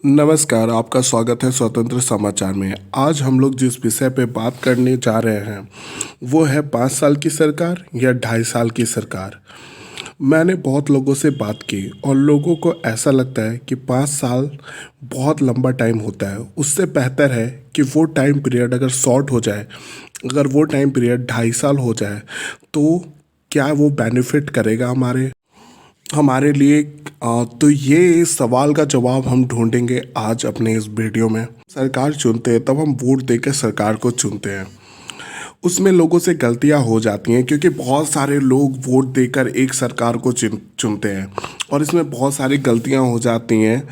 नमस्कार, आपका स्वागत है स्वतंत्र समाचार में। आज हम लोग जिस विषय पे बात करने जा रहे हैं वो है 5 साल की सरकार या 2.5 साल की सरकार। मैंने बहुत लोगों से बात की और लोगों को ऐसा लगता है कि 5 साल बहुत लंबा टाइम होता है। उससे बेहतर है कि वो टाइम पीरियड अगर शॉर्ट हो जाए, अगर वो टाइम पीरियड 2.5 साल हो जाए तो क्या वो बेनिफिट करेगा हमारे हमारे लिए। तो ये इस सवाल का जवाब हम ढूंढेंगे आज अपने इस वीडियो में। सरकार चुनते हैं तब हम वोट देकर सरकार को चुनते हैं। उसमें लोगों से गलतियां हो जाती हैं क्योंकि बहुत सारे लोग वोट देकर एक सरकार को चुनते हैं और इसमें बहुत सारी गलतियां हो जाती हैं।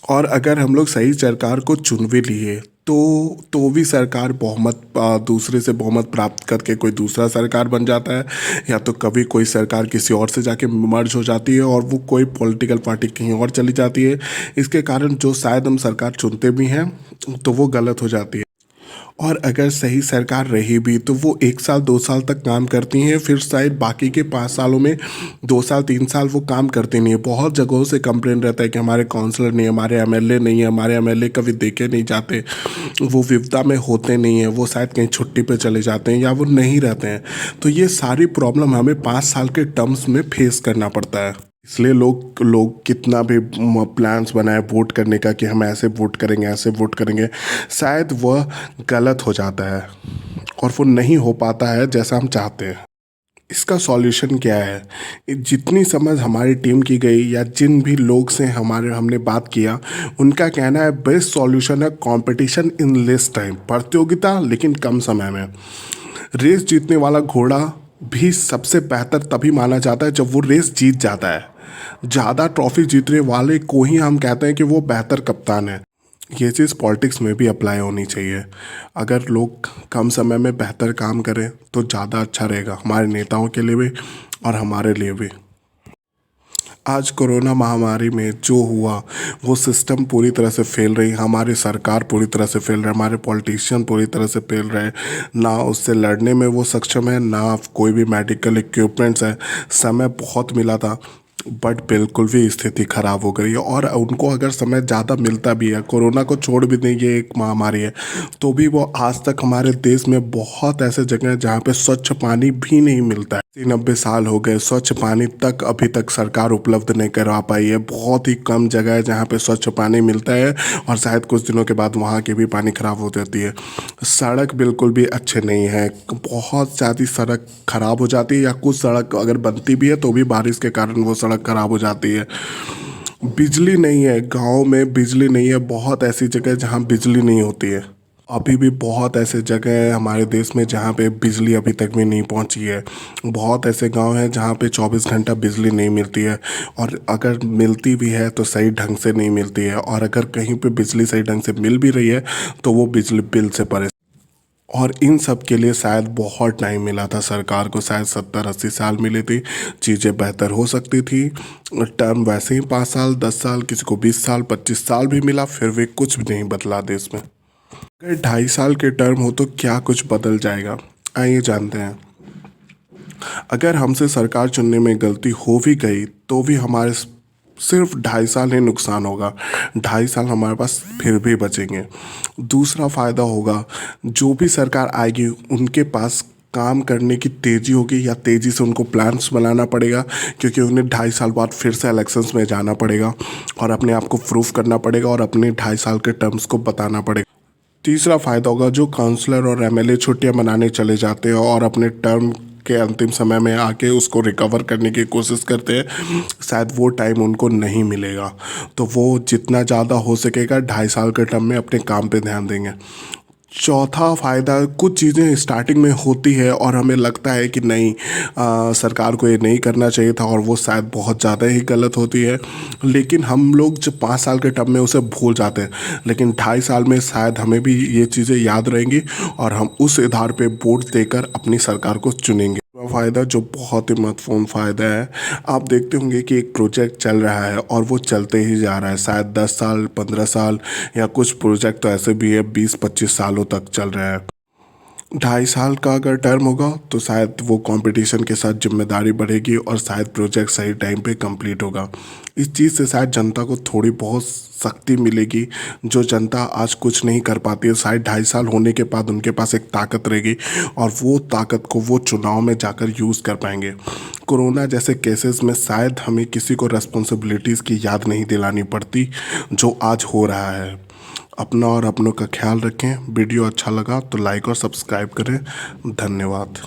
और अगर हम लोग सही सरकार को चुन भी लिए तो भी सरकार बहुमत दूसरे से बहुमत प्राप्त करके कोई दूसरा सरकार बन जाता है, या तो कभी कोई सरकार किसी और से जाके मर्ज हो जाती है और वो कोई पॉलिटिकल पार्टी कहीं और चली जाती है। इसके कारण जो शायद हम सरकार चुनते भी हैं तो वो गलत हो जाती है। और अगर सही सरकार रही भी तो वो 1 साल 2 साल तक काम करती हैं, फिर शायद बाकी के 5 सालों में 2 साल 3 साल वो काम करती नहीं है। बहुत जगहों से कंप्लेन रहता है कि हमारे काउंसलर नहीं है, हमारे एमएलए नहीं है, हमारे एमएलए कभी देखे नहीं जाते, वो विपदा में होते नहीं हैं, वो शायद कहीं छुट्टी पे चले जाते हैं या वो नहीं रहते हैं। तो ये सारी प्रॉब्लम हमें 5 साल के टर्म्स में फेस करना पड़ता है। इसलिए लोग लोग कितना भी प्लान्स बनाए वोट करने का कि हम ऐसे वोट करेंगे ऐसे वोट करेंगे, शायद वह गलत हो जाता है और वो नहीं हो पाता है जैसा हम चाहते हैं। इसका सॉल्यूशन क्या है? जितनी समझ हमारी टीम की गई या जिन भी लोग से हमने बात किया, उनका कहना है बेस्ट सॉल्यूशन है कंपटीशन इन लेस टाइम, प्रतियोगिता लेकिन कम समय में। रेस जीतने वाला घोड़ा भी सबसे बेहतर तभी माना जाता है जब वो रेस जीत जाता है। ज़्यादा ट्रॉफी जीतने वाले को ही हम कहते हैं कि वो बेहतर कप्तान है। ये चीज़ पॉलिटिक्स में भी अप्लाई होनी चाहिए। अगर लोग कम समय में बेहतर काम करें तो ज़्यादा अच्छा रहेगा हमारे नेताओं के लिए भी और हमारे लिए भी। आज कोरोना महामारी में जो हुआ वो सिस्टम पूरी तरह से फेल रही, हमारी सरकार पूरी तरह से फेल रही, हमारे पॉलिटिशियन पूरी तरह से फेल रहे। ना उससे लड़ने में वो सक्षम है, ना कोई भी मेडिकल इक्विपमेंट्स है। समय बहुत मिला था बट बिल्कुल भी स्थिति खराब हो गई है। और उनको अगर समय ज़्यादा मिलता भी है, कोरोना को छोड़ भी दें, ये एक महामारी है, तो भी वो आज तक हमारे देश में बहुत ऐसे जगह हैं जहाँ पे स्वच्छ पानी भी नहीं मिलता है। 90 साल हो गए, स्वच्छ पानी तक अभी तक सरकार उपलब्ध नहीं करवा पाई है। बहुत ही कम जगह है जहाँ पे स्वच्छ पानी मिलता है और शायद कुछ दिनों के बाद वहाँ की भी पानी खराब हो जाती है। सड़क बिल्कुल भी अच्छे नहीं है, बहुत ज़्यादा सड़क खराब हो जाती है, या कुछ सड़क अगर बनती भी है तो भी बारिश के कारण वो सड़क खराब हो जाती है। बिजली नहीं है, गांव में बिजली नहीं है, बहुत ऐसी जगह जहाँ बिजली नहीं होती है। अभी भी बहुत ऐसे जगह हैं हमारे देश में जहाँ पे बिजली अभी तक भी नहीं पहुँची है। बहुत ऐसे गांव हैं जहाँ पे 24 घंटा बिजली नहीं मिलती है, और अगर मिलती भी है तो सही ढंग से नहीं मिलती है। और अगर कहीं पे बिजली सही ढंग से मिल भी रही है तो वो बिजली बिल से परेशान। और इन सब के लिए शायद बहुत टाइम मिला था सरकार को, शायद 70-80 साल मिली थी, चीज़ें बेहतर हो सकती थी। टर्म वैसे ही 5 साल 10 साल, किसी को 20 साल 25 साल भी मिला, फिर भी कुछ भी नहीं बदला देश में। अगर 2.5 साल के टर्म हो तो क्या कुछ बदल जाएगा, आइए जानते हैं। अगर हमसे सरकार चुनने में गलती हो भी गई तो भी हमारे सिर्फ 2.5 साल ही नुकसान होगा, 2.5 साल हमारे पास फिर भी बचेंगे। दूसरा फ़ायदा होगा, जो भी सरकार आएगी उनके पास काम करने की तेज़ी होगी, या तेज़ी से उनको प्लान्स बनाना पड़ेगा, क्योंकि उन्हें 2.5 साल बाद फिर से इलेक्शंस में जाना पड़ेगा और अपने आप को प्रूफ करना पड़ेगा और अपने 2.5 साल के टर्म्स को बताना पड़ेगा। तीसरा फ़ायदा होगा, जो काउंसलर और एमएलए छुट्टियां मनाने चले जाते हैं और अपने टर्म के अंतिम समय में आके उसको रिकवर करने की कोशिश करते हैं, शायद वो टाइम उनको नहीं मिलेगा, तो वो जितना ज़्यादा हो सकेगा 2.5 साल के टर्म में अपने काम पे ध्यान देंगे। चौथा फ़ायदा, कुछ चीज़ें स्टार्टिंग में होती है और हमें लगता है कि नहीं, सरकार को ये नहीं करना चाहिए था, और वो शायद बहुत ज़्यादा ही गलत होती है, लेकिन हम लोग जब 5 साल के टर्म में उसे भूल जाते हैं, लेकिन 2.5 साल में शायद हमें भी ये चीज़ें याद रहेंगी और हम उस आधार पे वोट देकर अपनी सरकार को चुनेंगे। फ़ायदा जो बहुत ही महत्वपूर्ण फ़ायदा है, आप देखते होंगे कि एक प्रोजेक्ट चल रहा है और वो चलते ही जा रहा है, शायद 10 साल 15 साल, या कुछ प्रोजेक्ट तो ऐसे भी है 20-25 सालों तक चल रहा है। 2.5 साल का अगर टर्म होगा तो शायद वो कंपटीशन के साथ जिम्मेदारी बढ़ेगी और शायद प्रोजेक्ट सही टाइम पे कंप्लीट होगा। इस चीज़ से शायद जनता को थोड़ी बहुत शक्ति मिलेगी, जो जनता आज कुछ नहीं कर पाती है, शायद 2.5 साल होने के बाद उनके पास एक ताकत रहेगी और वो ताकत को वो चुनाव में जाकर यूज़ कर पाएंगे। कोरोना जैसे केसेस में शायद हमें किसी को रेस्पॉन्सिबिलिटीज़ की याद नहीं दिलानी पड़ती जो आज हो रहा है। अपना और अपनों का ख्याल रखें। वीडियो अच्छा लगा तो लाइक और सब्सक्राइब करें। धन्यवाद।